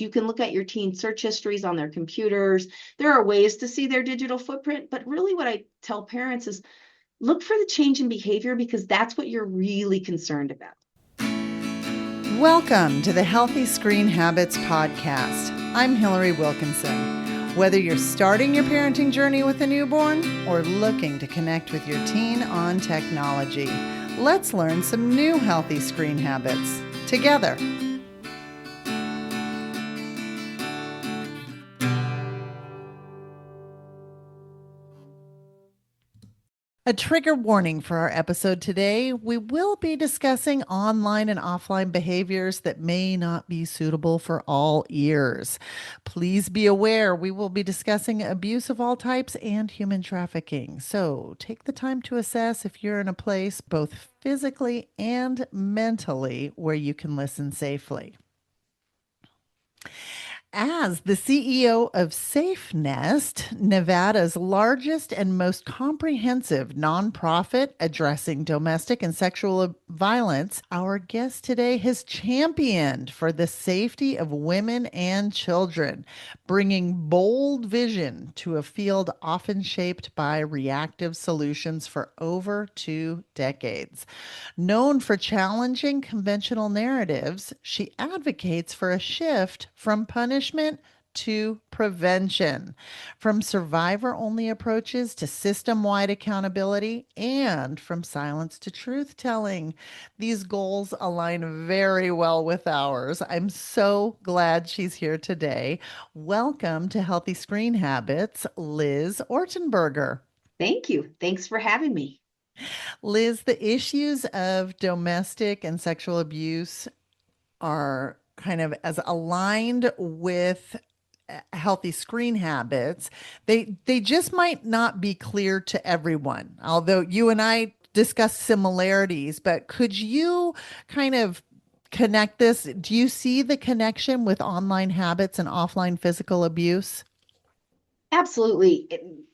You can look at your teen search histories on their computers. There are ways to see their digital footprint, but really what I tell parents is look for the change in behavior because that's what you're really concerned about. Welcome to the Healthy Screen Habits Podcast. I'm Hillary Wilkinson. Whether you're starting your parenting journey with a newborn or looking to connect with your teen on technology, let's learn some new healthy screen habits together. A trigger warning for our episode today. We will be discussing online and offline behaviors that may not be suitable for all ears. Please be aware we will be discussing abuse of all types and human trafficking. So take the time to assess if you're in a place, both physically and mentally, where you can listen safely. As the CEO of Safenest, Nevada's largest and most comprehensive nonprofit addressing domestic and sexual violence, our guest today has championed for the safety of women and children, bringing bold vision to a field often shaped by reactive solutions for over 2 decades. Known for challenging conventional narratives, she advocates for a shift from punishment to prevention, from survivor-only approaches to system-wide accountability, and from silence to truth-telling. These goals align very well with ours. I'm so glad she's here today. Welcome to Healthy Screen Habits, Liz Ortenburger. Thank you. Thanks for having me. Liz, the issues of domestic and sexual abuse are kind of as aligned with healthy screen habits. They just might not be clear to everyone, although you and I discuss similarities, but could you kind of connect this? Do you see the connection with online habits and offline physical abuse? Absolutely.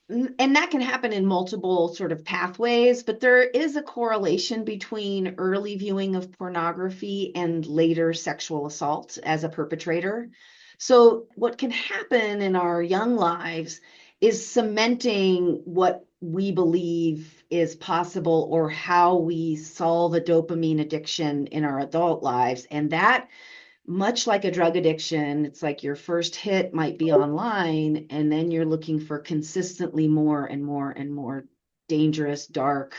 And that can happen in multiple sort of pathways, but there is a correlation between early viewing of pornography and later sexual assault as a perpetrator. So, what can happen in our young lives is cementing what we believe is possible or how we solve a dopamine addiction in our adult lives. And that much like a drug addiction, it's like your first hit might be online, and then you're looking for consistently more and more and more dangerous, dark,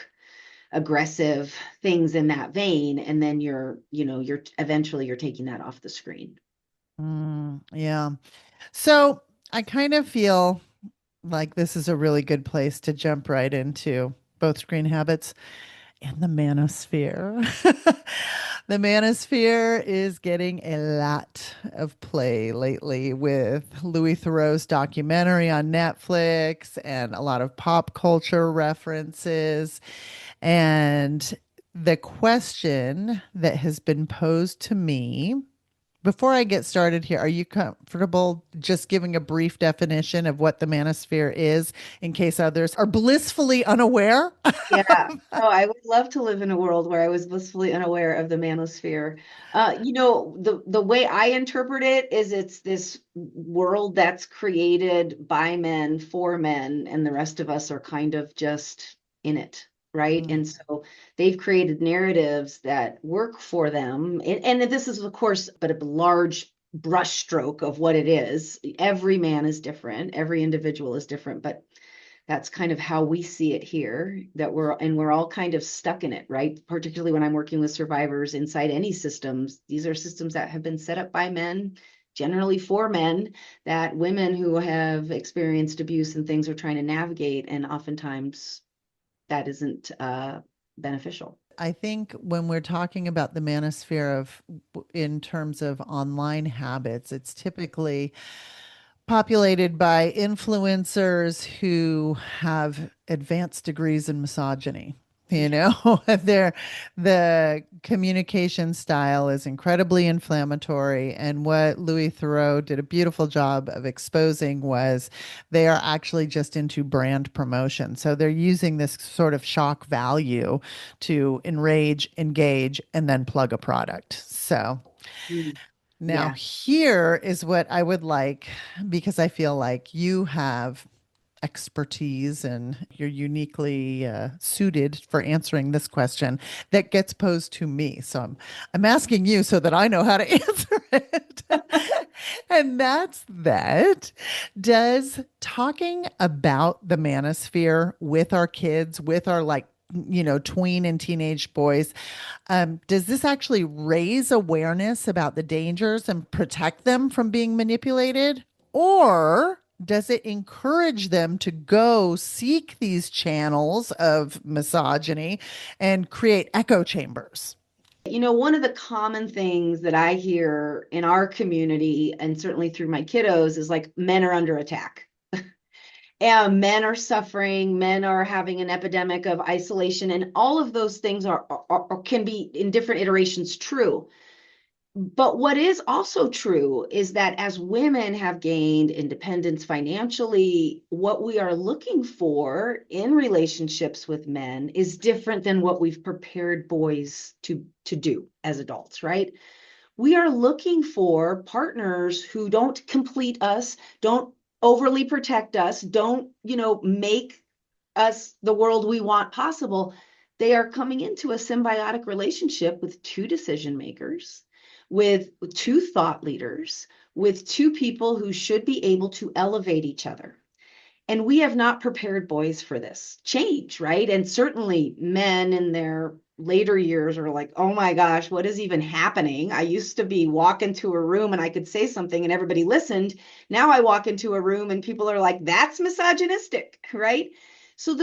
aggressive things in that vein. And then you're eventually you're taking that off the screen. Yeah. So I kind of feel like this is a really good place to jump right into both screen habits and the manosphere. The manosphere is getting a lot of play lately with Louis Theroux's documentary on Netflix and a lot of pop culture references. And the question that has been posed to me before I get started here, are you comfortable just giving a brief definition of what the manosphere is in case others are blissfully unaware? Yeah. Oh, I would love to live in a world where I was blissfully unaware of the manosphere. The way I interpret it is it's this world that's created by men for men, and the rest of us are kind of just in it, right? Mm. And so they've created narratives that work for them. And this is, of course, but a large brushstroke of what it is. Every man is different, every individual is different, but that's kind of how we see it here, that we're all kind of stuck in it, right? Particularly when I'm working with survivors inside any systems. These are systems that have been set up by men, generally for men, that women who have experienced abuse and things are trying to navigate, and oftentimes that isn't beneficial. I think when we're talking about the manosphere of in terms of online habits, it's typically populated by influencers who have advanced degrees in misogyny. You Yeah. know, the communication style is incredibly inflammatory. And what Louis Theroux did a beautiful job of exposing was they are actually just into brand promotion. So they're using this sort of shock value to enrage, engage, and then plug a product. So Mm. Now, Yeah. here is what I would like, because I feel like you have expertise and you're uniquely suited for answering this question that gets posed to me. So I'm asking you so that I know how to answer it. And that's that. Does talking about the manosphere with our kids, with our tween and teenage boys, does this actually raise awareness about the dangers and protect them from being manipulated? Or does it encourage them to go seek these channels of misogyny and create echo chambers? One of the common things that I hear in our community and certainly through my kiddos is like men are under attack. And men are suffering, men are having an epidemic of isolation, and all of those things can be in different iterations true. But what is also true is that as women have gained independence financially, what we are looking for in relationships with men is different than what we've prepared boys to do as adults, right? We are looking for partners who don't complete us, don't overly protect us, don't, make us the world we want possible. They are coming into a symbiotic relationship with two decision makers, with two thought leaders, with two people who should be able to elevate each other. And we have not prepared boys for this change, right? And certainly men in their later years are like, oh my gosh, what is even happening? I used to be walk into a room and I could say something and everybody listened. Now I walk into a room and people are like, that's misogynistic, right? So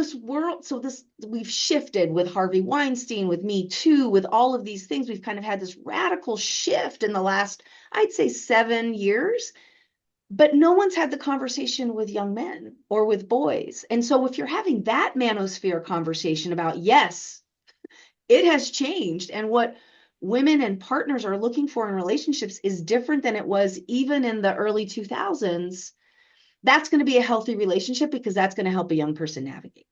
we've shifted with Harvey Weinstein, with Me Too, with all of these things. We've kind of had this radical shift in the last, I'd say, 7 years, but no one's had the conversation with young men or with boys. And so if you're having that manosphere conversation about, yes, it has changed, and what women and partners are looking for in relationships is different than it was even in the early 2000s, that's going to be a healthy relationship because that's going to help a young person navigate.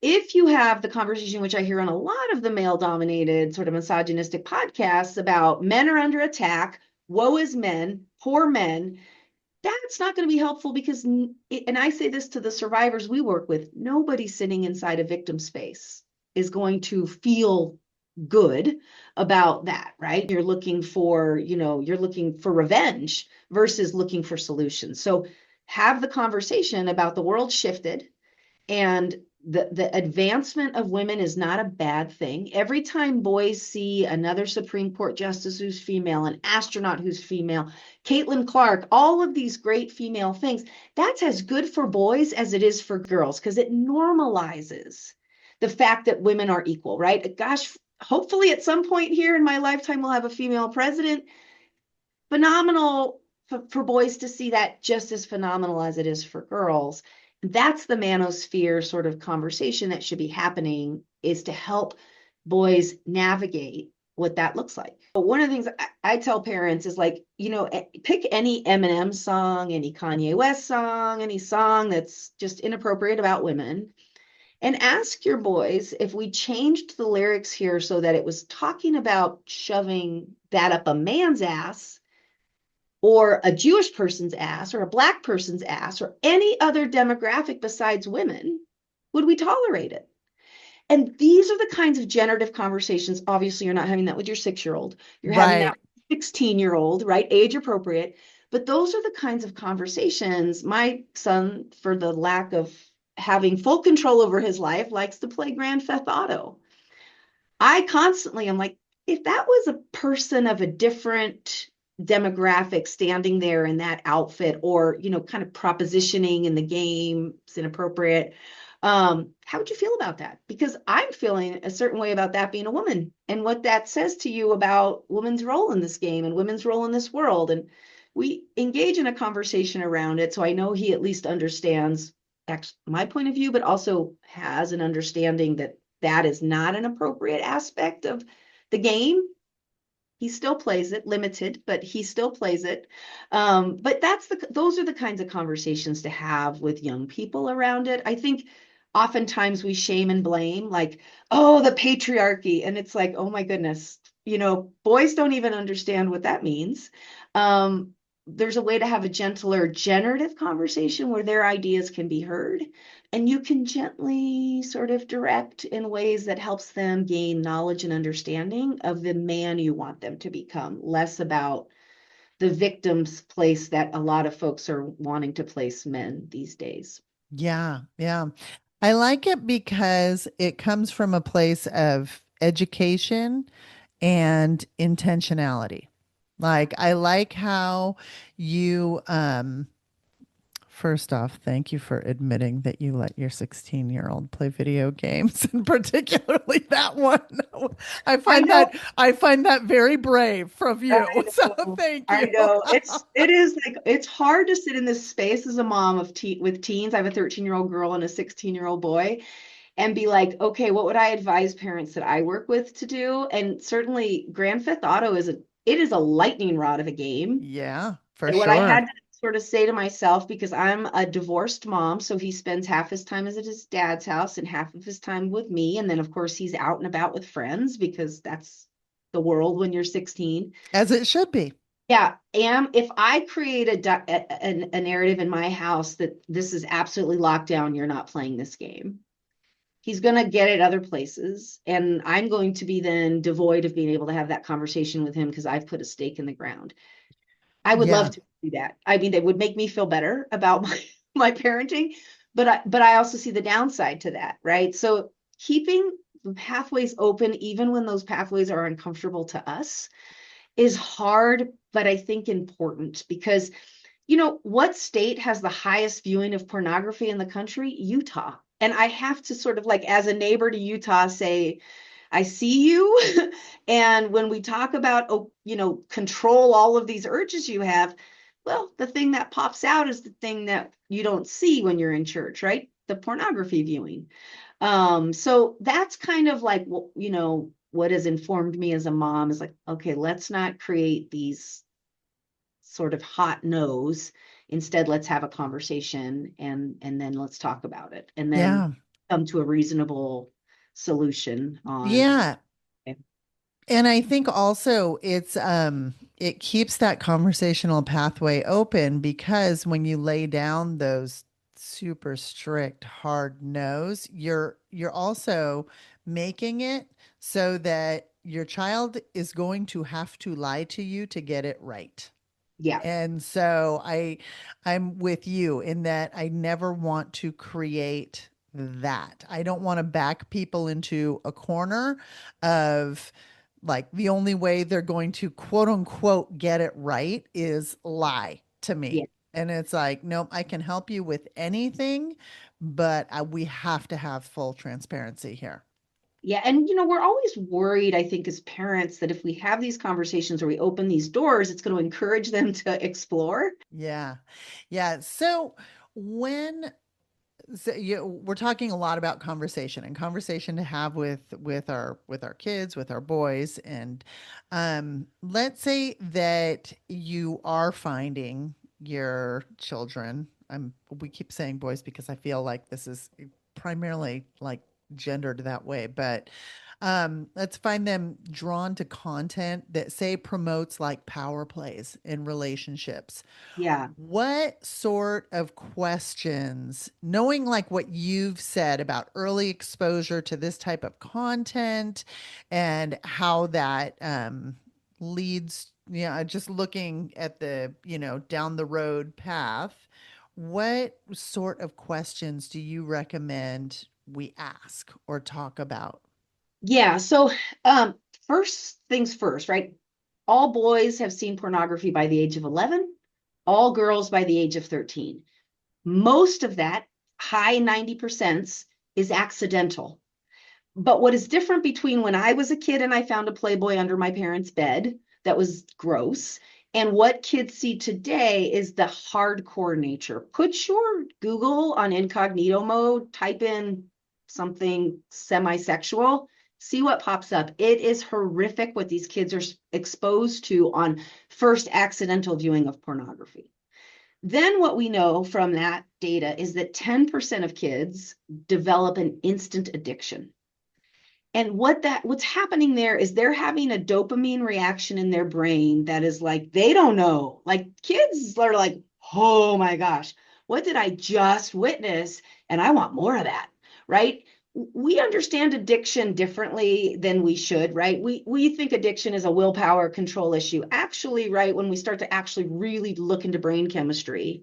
If you have the conversation, which I hear on a lot of the male dominated sort of misogynistic podcasts about men are under attack, woe is men, poor men, that's not going to be helpful because, and I say this to the survivors we work with, nobody sitting inside a victim space is going to feel good about that, right? You're looking for revenge versus looking for solutions. So have the conversation about the world shifted, and the advancement of women is not a bad thing. Every time boys see another Supreme Court justice who's female, an astronaut who's female, Caitlin Clark, all of these great female things, that's as good for boys as it is for girls because it normalizes the fact that women are equal, right? Gosh, hopefully at some point here in my lifetime, we'll have a female president. Phenomenal for boys to see that, just as phenomenal as it is for girls. That's the manosphere sort of conversation that should be happening, is to help boys navigate what that looks like. But one of the things I tell parents is like, pick any Eminem song, any Kanye West song, any song that's just inappropriate about women, and ask your boys if we changed the lyrics here so that it was talking about shoving that up a man's ass or a Jewish person's ass or a Black person's ass or any other demographic besides women, would we tolerate it? And these are the kinds of generative conversations. Obviously, you're not having that with your 6-year-old. You're having that Right. with 16-year-old, right? Age appropriate. But those are the kinds of conversations my son, for the lack of having full control over his life, likes to play Grand Theft Auto. I constantly am like, if that was a person of a different demographic standing there in that outfit, or, kind of propositioning in the game, it's inappropriate. How would you feel about that? Because I'm feeling a certain way about that being a woman and what that says to you about women's role in this game and women's role in this world. And we engage in a conversation around it. So I know he at least understands my point of view, but also has an understanding that that is not an appropriate aspect of the game. He still plays it, limited, but he still plays it. But those are the kinds of conversations to have with young people around it. I think oftentimes we shame and blame, like, oh, the patriarchy. And it's like, oh my goodness, boys don't even understand what that means. There's a way to have a gentler generative conversation where their ideas can be heard, and you can gently sort of direct in ways that helps them gain knowledge and understanding of the man you want them to become, less about the victim's place that a lot of folks are wanting to place men these days. Yeah, yeah. I like it because it comes from a place of education and intentionality. Like I like how you first off, thank you for admitting that you let your 16-year-old play video games, and particularly that one. I know, I find that very brave from I you. So know, thank I you. know. It is like it's hard to sit in this space as a mom of with teens. I have a 13-year-old girl and a 16-year-old boy, and be like, okay, what would I advise parents that I work with to do? And certainly Grand Theft Auto is a lightning rod of a game. Yeah, for And what I had sure. to sort of say to myself, because I'm a divorced mom, so he spends half his time at his dad's house and half of his time with me. And then, of course, he's out and about with friends because that's the world when you're 16. As it should be. Yeah, if I create a narrative in my house that this is absolutely locked down, you're not playing this game. He's going to get it other places, and I'm going to be then devoid of being able to have that conversation with him because I've put a stake in the ground. I would love Yeah. to do that. I mean, it would make me feel better about my parenting, but I also see the downside to that, right? So keeping the pathways open, even when those pathways are uncomfortable to us, is hard, but I think important because, what state has the highest viewing of pornography in the country? Utah. And I have to sort of like, as a neighbor to Utah, say, I see you. And when we talk about, control all of these urges you have, well, the thing that pops out is the thing that you don't see when you're in church, right? The pornography viewing. So that's kind of like, what has informed me as a mom is like, okay, let's not create these sort of hot no's. Instead, let's have a conversation and then let's talk about it and then Yeah. come to a reasonable solution on. Yeah. And I think also it keeps that conversational pathway open because when you lay down those super strict hard no's, you're also making it so that your child is going to have to lie to you to get it right. Yeah, And so I'm with you in that I never want to create that. I don't want to back people into a corner of like the only way they're going to quote unquote get it right is lie to yeah. me. And it's like, nope, I can help you with anything, but we have to have full transparency here. Yeah. And, we're always worried, I think, as parents, that if we have these conversations or we open these doors, it's going to encourage them to explore. Yeah. Yeah. So when we're talking a lot about conversation and conversation to have with our kids, with our boys, and let's say that you are finding your children. We keep saying boys because I feel like this is primarily like gendered that way, but let's find them drawn to content that say promotes like power plays in relationships. Yeah. What sort of questions, knowing like what you've said about early exposure to this type of content and how that leads, just looking at the, down the road path, what sort of questions do you recommend we ask or talk about? Yeah. So, first things first, right? All boys have seen pornography by the age of 11, all girls by the age of 13. Most of that, high 90%, is accidental. But what is different between when I was a kid and I found a Playboy under my parents' bed that was gross and what kids see today is the hardcore nature. Put your Google on incognito mode, type in something semi-sexual, see what pops up. It is horrific what these kids are exposed to on first accidental viewing of pornography. Then what we know from that data is that 10% of kids develop an instant addiction. And what's happening there is they're having a dopamine reaction in their brain that is like, they don't know. Like kids are like, oh my gosh, what did I just witness? And I want more of that, right? We understand addiction differently than we should, right? We think addiction is a willpower control issue. Actually, right, when we start to actually really look into brain chemistry,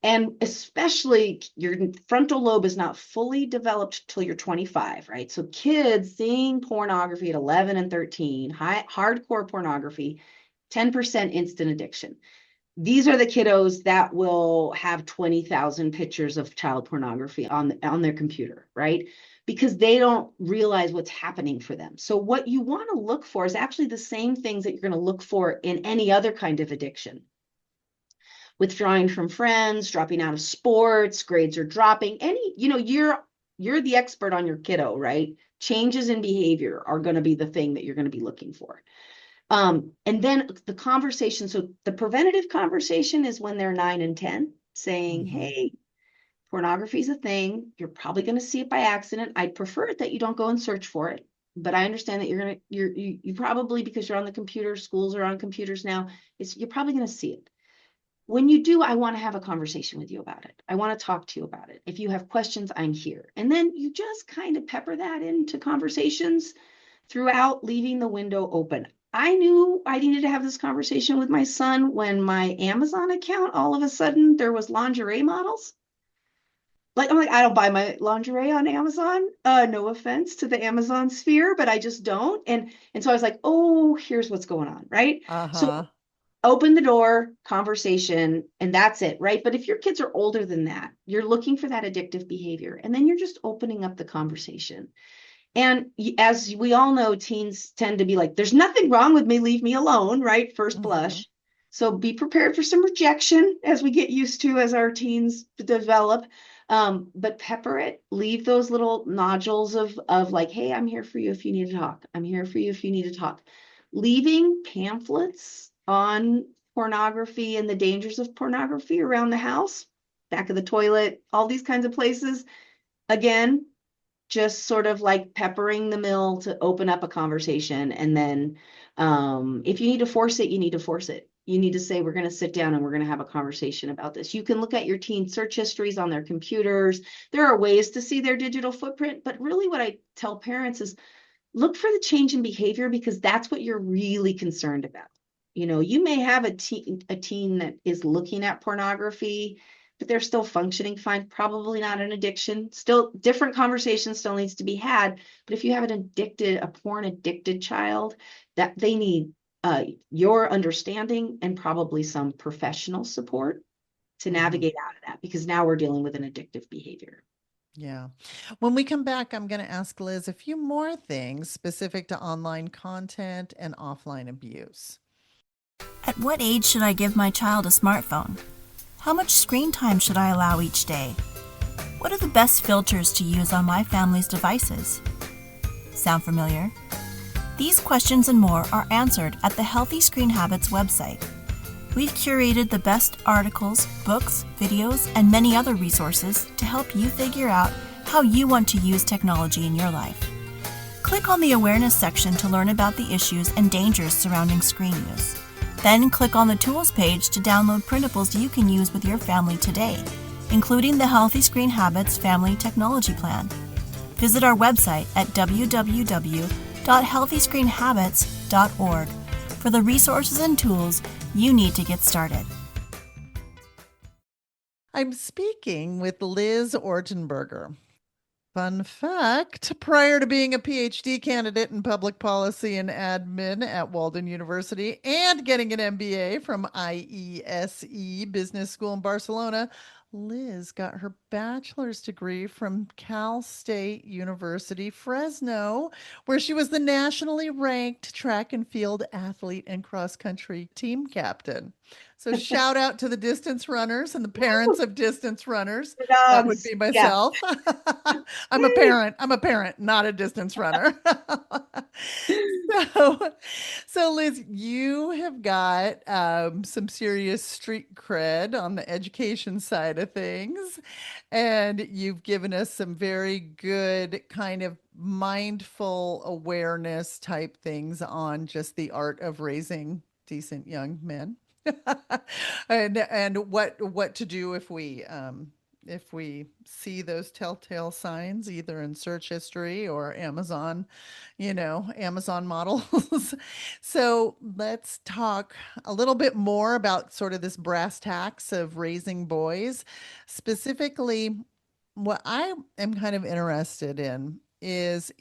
and especially your frontal lobe is not fully developed till you're 25, right? So kids seeing pornography at 11 and 13, hardcore pornography, 10% instant addiction. These are the kiddos that will have 20,000 pictures of child pornography on their computer, right? Because they don't realize what's happening for them. So what you want to look for is actually the same things that you're going to look for in any other kind of addiction. Withdrawing from friends, dropping out of sports, grades are dropping. You're the expert on your kiddo, right? Changes in behavior are going to be the thing that you're going to be looking for. And then the conversation. So the preventative conversation is when they're 9 and 10, saying, Mm-hmm. hey, pornography is a thing. You're probably going to see it by accident. I'd prefer that you don't go and search for it. But I understand that you probably, because you're on the computer, schools are on computers now, you're probably going to see it. When you do, I want to have a conversation with you about it. I want to talk to you about it. If you have questions, I'm here. And then you just kind of pepper that into conversations throughout, leaving the window open. I knew I needed to have this conversation with my son when my Amazon account, all of a sudden, there was lingerie models. Like, I'm like, I don't buy my lingerie on Amazon. No offense to the Amazon sphere, but I just don't. And so I was like, oh, here's what's going on, right? So Uh-huh. open the door, conversation, and that's it, right? But if your kids are older than that, you're looking for that addictive behavior, and then you're just opening up the conversation. And as we all know, teens tend to be like, there's nothing wrong with me, leave me alone, right? First Mm-hmm. blush. So be prepared for some rejection as we get used to as our teens develop. But pepper it, leave those little nodules of like, hey, I'm here for you if you need to talk. I'm here for you if you need to talk. Leaving pamphlets on pornography and the dangers of pornography around the house, back of the toilet, all these kinds of places. Again, just sort of like peppering the mill to open up a conversation. And then if you need to force it, you need to force it. You need to say, we're going to sit down and we're going to have a conversation about this. You can look at your teen search histories on their computers. There are ways to see their digital footprint, but really what I tell parents is look for the change in behavior because that's what you're really concerned about. You may have a teen that is looking at pornography, but they're still functioning fine, probably not an addiction. Still different conversation still needs to be had. But if you have a porn addicted child, that they need your understanding and probably some professional support to Mm-hmm. navigate out of that because now we're dealing with an addictive behavior. Yeah. When we come back, I'm going to ask Liz a few more things specific to online content and offline abuse. At what age should I give my child a smartphone? How much screen time should I allow each day? What are the best filters to use on my family's devices? Sound familiar? These questions and more are answered at the Healthy Screen Habits website. We've curated the best articles, books, videos, and many other resources to help you figure out how you want to use technology in your life. Click on the awareness section to learn about the issues and dangers surrounding screen use. Then click on the Tools page to download printables you can use with your family today, including the Healthy Screen Habits Family Technology Plan. Visit our website at www.healthyscreenhabits.org for the resources and tools you need to get started. I'm speaking with Liz Ortenburger. Fun fact, prior to being a PhD candidate in public policy and admin at Walden University and getting an MBA from IESE Business School in Barcelona, Liz got her bachelor's degree from Cal State University, Fresno, where she was the nationally ranked track and field athlete and cross country team captain. So shout out to the distance runners and the parents of distance runners. The That would dogs. be Yeah. myself. I'm a parent. I'm a parent, not a distance runner. so, so Liz, you have got some serious street cred on the education side of things. And you've given us some very good kind of mindful awareness type things on just the art of raising decent young men. And what to do if we see those telltale signs either in search history or Amazon, Amazon models. So let's talk a little bit more about sort of this brass tacks of raising boys. Specifically, what I am kind of interested in is,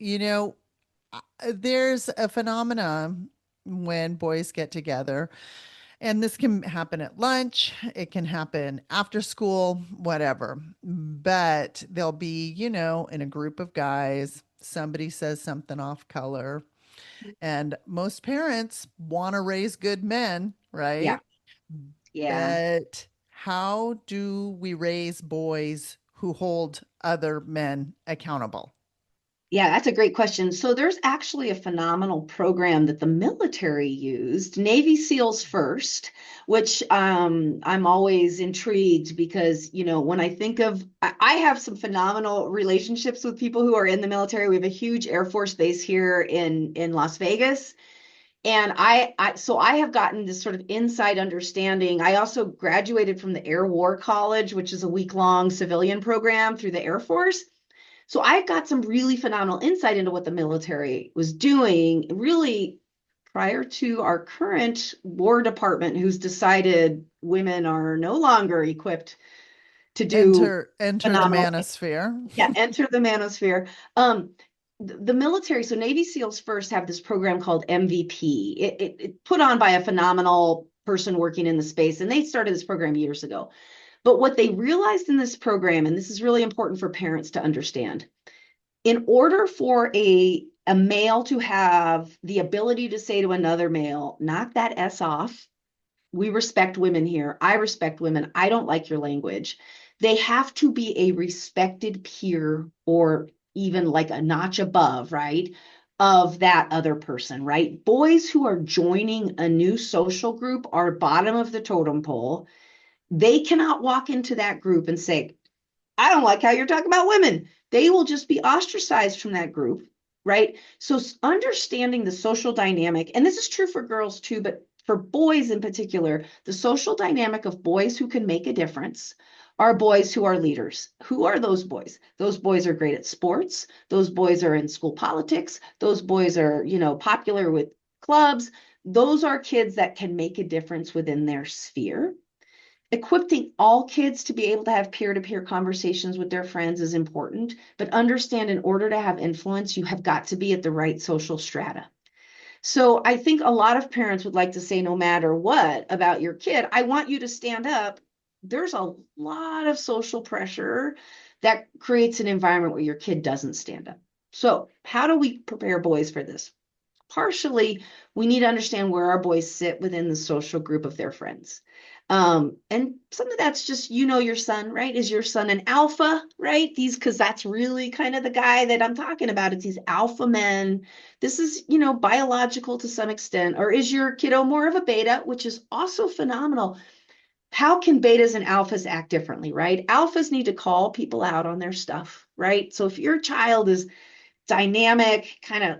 there's a phenomenon when boys get together, and this can happen at lunch, it can happen after school, whatever. But they'll be, in a group of guys, somebody says something off color, and most parents want to raise good men, Yeah. right? Yeah. But how do we raise boys who hold other men accountable? Yeah, that's a great question. So there's actually a phenomenal program that the military used, Navy SEALs first, which I'm always intrigued because, when I think of, I have some phenomenal relationships with people who are in the military. We have a huge Air Force base here in Las Vegas. And so I have gotten this sort of inside understanding. I also graduated from the Air War College, which is a week-long civilian program through the Air Force. So I got some really phenomenal insight into what the military was doing, really prior to our current War Department, who's decided women are no longer equipped to do Enter the phenomenal things. manosphere. Yeah, enter the manosphere. The military, so Navy SEALs first have this program called MVP. It put on by a phenomenal person working in the space, and they started this program years ago. But what they realized in this program, and this is really important for parents to understand, in order for a male to have the ability to say to another male, knock that S off, we respect women here. I respect women. I don't like your language. They have to be a respected peer or even like a notch above, right? Of that other person, right? Boys who are joining a new social group are bottom of the totem pole. They cannot walk into that group and say, I don't like how you're talking about women. They will just be ostracized from that group, right? So understanding the social dynamic, and this is true for girls too, but for boys in particular, the social dynamic of boys who can make a difference are boys who are leaders. Who are those boys? Those boys are great at sports. Those boys are in school politics. Those boys are, popular with clubs. Those are kids that can make a difference within their sphere. Equipping all kids to be able to have peer-to-peer conversations with their friends is important, but understand in order to have influence, you have got to be at the right social strata. So I think a lot of parents would like to say, no matter what about your kid, I want you to stand up. There's a lot of social pressure that creates an environment where your kid doesn't stand up. So how do we prepare boys for this? Partially, we need to understand where our boys sit within the social group of their friends. And some of that's just, your son, right? Is your son an alpha, right? Because that's really kind of the guy that I'm talking about. It's these alpha men. This is, biological to some extent. Or is your kiddo more of a beta, which is also phenomenal? How can betas and alphas act differently, right? Alphas need to call people out on their stuff, right? So if your child is dynamic, kind of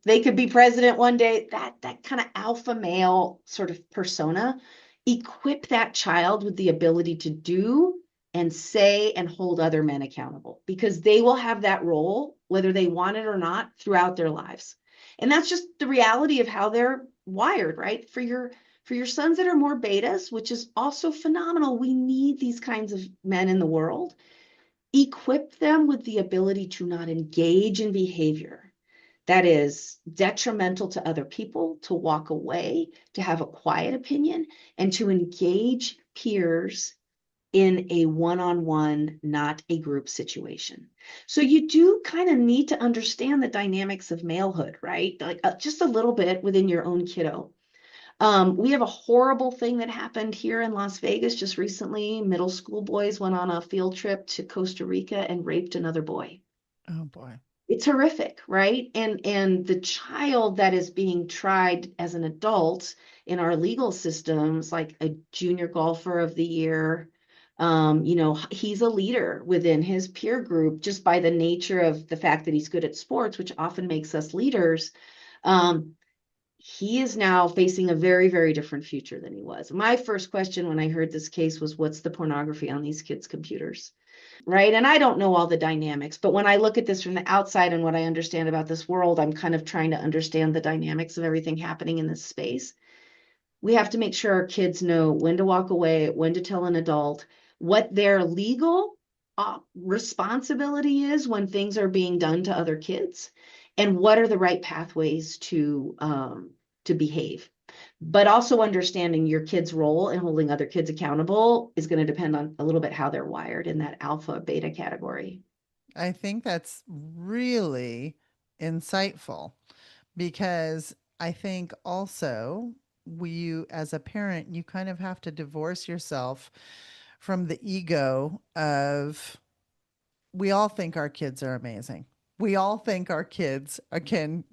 they could be president one day, that kind of alpha male sort of persona, equip that child with the ability to do and say and hold other men accountable, because they will have that role whether they want it or not throughout their lives. And that's just the reality of how they're wired, right? For your sons that are more betas, which is also phenomenal, we need these kinds of men in the world. Equip them with the ability to not engage in behavior that is detrimental to other people, to walk away, to have a quiet opinion, and to engage peers in a one-on-one, not a group situation. So you do kind of need to understand the dynamics of malehood, right? Like just a little bit within your own kiddo. We have a horrible thing that happened here in Las Vegas just recently. Middle school boys went on a field trip to Costa Rica and raped another boy. Oh boy. It's horrific, right? And the child that is being tried as an adult in our legal systems, like a junior golfer of the year, He's a leader within his peer group just by the nature of the fact that he's good at sports, which often makes us leaders. Um, he is now facing a very, very different future than he was. My first question when I heard this case was, what's the pornography on these kids' computers? Right. And I don't know all the dynamics, but when I look at this from the outside and what I understand about this world, I'm kind of trying to understand the dynamics of everything happening in this space. We have to make sure our kids know when to walk away, when to tell an adult, what their legal responsibility is when things are being done to other kids, and what are the right pathways to behave. But also understanding your kid's role in holding other kids accountable is going to depend on a little bit how they're wired in that alpha beta category. I think that's really insightful because I think also you, as a parent, you kind of have to divorce yourself from the ego of we all think our kids are amazing. We all think our kids can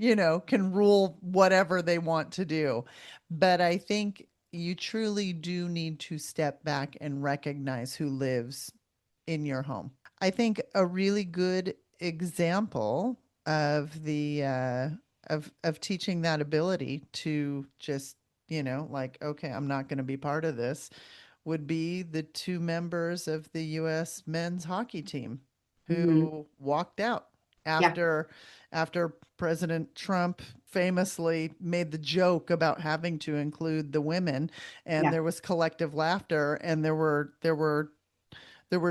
rule whatever they want to do. But I think you truly do need to step back and recognize who lives in your home. I think a really good example of the of teaching that ability to just, like, okay, I'm not going to be part of this would be the two members of the US men's hockey team who walked out Yeah, after President Trump famously made the joke about having to include the women, and yeah, there was collective laughter, and there were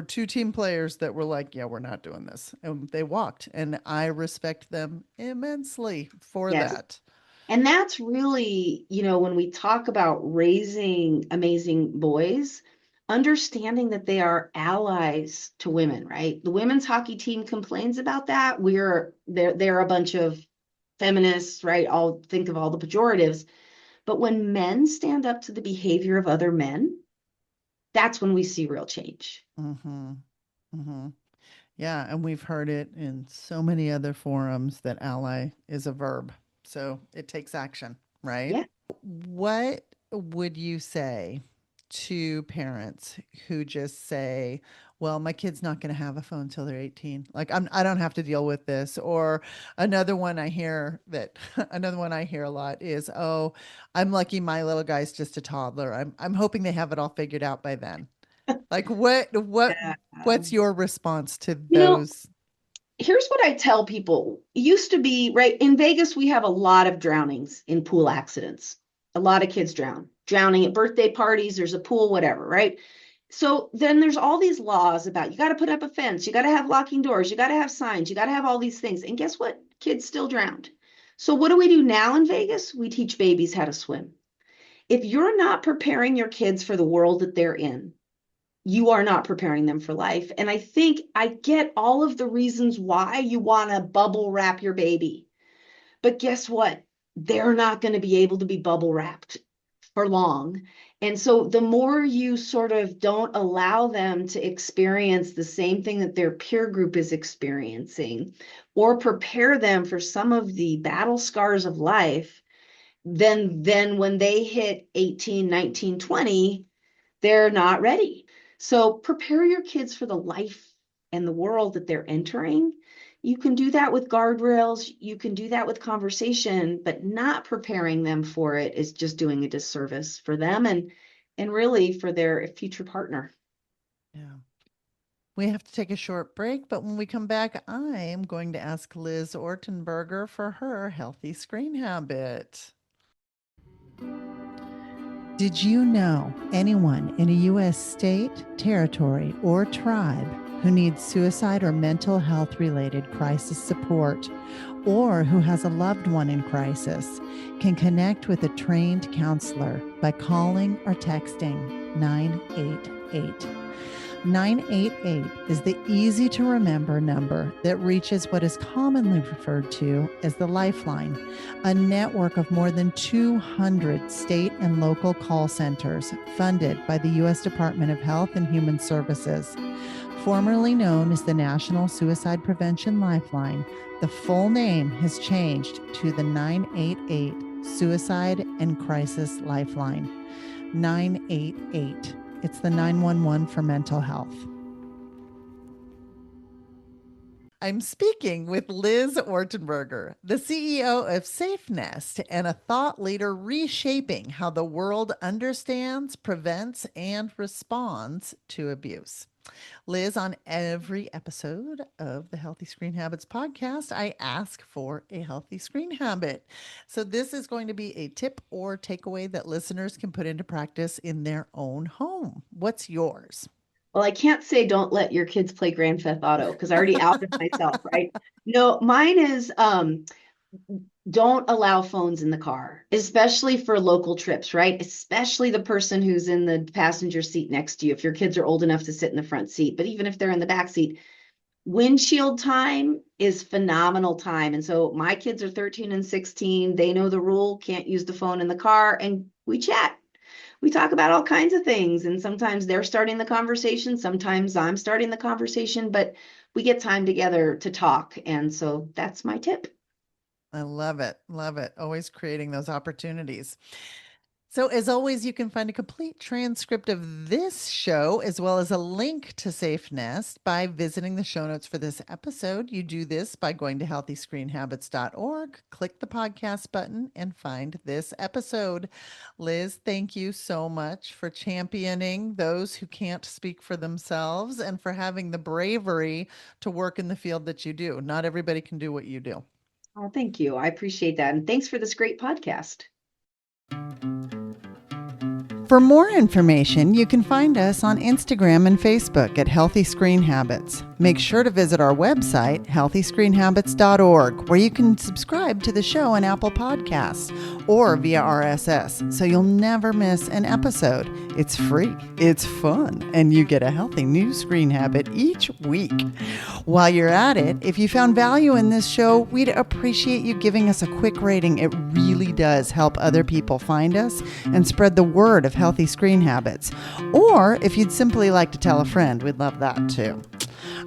two team players that were like, yeah, we're not doing this, and they walked, and I respect them immensely for yes. that. And that's really, when we talk about raising amazing boys, understanding that they are allies to women, right? The women's hockey team complains about that. They're a bunch of feminists, right? I'll think of all the pejoratives. But when men stand up to the behavior of other men, that's when we see real change. Mm-hmm. Mm-hmm. Yeah, and we've heard it in so many other forums that ally is a verb. So it takes action, right? Yeah. What would you say to parents who just say, well, my kid's not going to have a phone until they're 18. Like I don't have to deal with this. Or another one I hear another one I hear a lot is, oh, I'm lucky my little guy's just a toddler. I'm hoping they have it all figured out by then. Like Yeah. what's your response to You know, those? here's what I tell people. It used to be, right, in Vegas, we have a lot of drownings in pool accidents. A lot of kids drowning at birthday parties, there's a pool, whatever, right? So then there's all these laws about you got to put up a fence, you got to have locking doors, you got to have signs, you got to have all these things. And guess what? Kids still drowned. So what do we do now in Vegas? We teach babies how to swim. If you're not preparing your kids for the world that they're in, you are not preparing them for life. And I think I get all of the reasons why you want to bubble wrap your baby. But guess what? They're not going to be able to be bubble wrapped for long. And so the more you sort of don't allow them to experience the same thing that their peer group is experiencing, or prepare them for some of the battle scars of life, then when they hit 18, 19, 20, they're not ready. So prepare your kids for the life and the world that they're entering. You can do that with guardrails, you can do that with conversation, but not preparing them for it is just doing a disservice for them and really for their future partner. Yeah. We have to take a short break, but when we come back, I am going to ask Liz Ortenburger for her healthy screen habit. Did you know anyone in a U.S. state, territory, or tribe who needs suicide or mental health related crisis support, or who has a loved one in crisis, can connect with a trained counselor by calling or texting 988. 988 is the easy to remember number that reaches what is commonly referred to as the Lifeline, a network of more than 200 state and local call centers funded by the U.S. Department of Health and Human Services. Formerly known as the National Suicide Prevention Lifeline, the full name has changed to the 988 Suicide and Crisis Lifeline. 988. It's the 911 for mental health. I'm speaking with Liz Ortenburger, the CEO of Safenest and a thought leader reshaping how the world understands, prevents, and responds to abuse. Liz, on every episode of the Healthy Screen Habits podcast, I ask for a healthy screen habit. So this is going to be a tip or takeaway that listeners can put into practice in their own home. What's yours? Well, I can't say don't let your kids play Grand Theft Auto because I already outed myself, right? No, mine is don't allow phones in the car, especially for local trips, right? Especially the person who's in the passenger seat next to you, if your kids are old enough to sit in the front seat. But even if they're in the back seat, windshield time is phenomenal time. And so my kids are 13 and 16. They know the rule, can't use the phone in the car, and we chat. We talk about all kinds of things. And sometimes they're starting the conversation. Sometimes I'm starting the conversation, but we get time together to talk. And so that's my tip. I love it. Love it. Always creating those opportunities. So, as always, you can find a complete transcript of this show as well as a link to Safenest by visiting the show notes for this episode. You do this by going to healthyscreenhabits.org, click the podcast button, and find this episode. Liz, thank you so much for championing those who can't speak for themselves and for having the bravery to work in the field that you do. Not everybody can do what you do. Oh, thank you. I appreciate that. And thanks for this great podcast. For more information, you can find us on Instagram and Facebook at Healthy Screen Habits. Make sure to visit our website, healthyscreenhabits.org, where you can subscribe to the show on Apple Podcasts or via RSS, so you'll never miss an episode. It's free, it's fun, and you get a healthy new screen habit each week. While you're at it, if you found value in this show, we'd appreciate you giving us a quick rating. It really does help other people find us and spread the word of healthy screen habits. Or if you'd simply like to tell a friend, we'd love that too.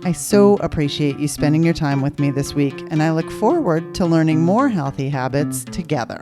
I so appreciate you spending your time with me this week, and I look forward to learning more healthy habits together.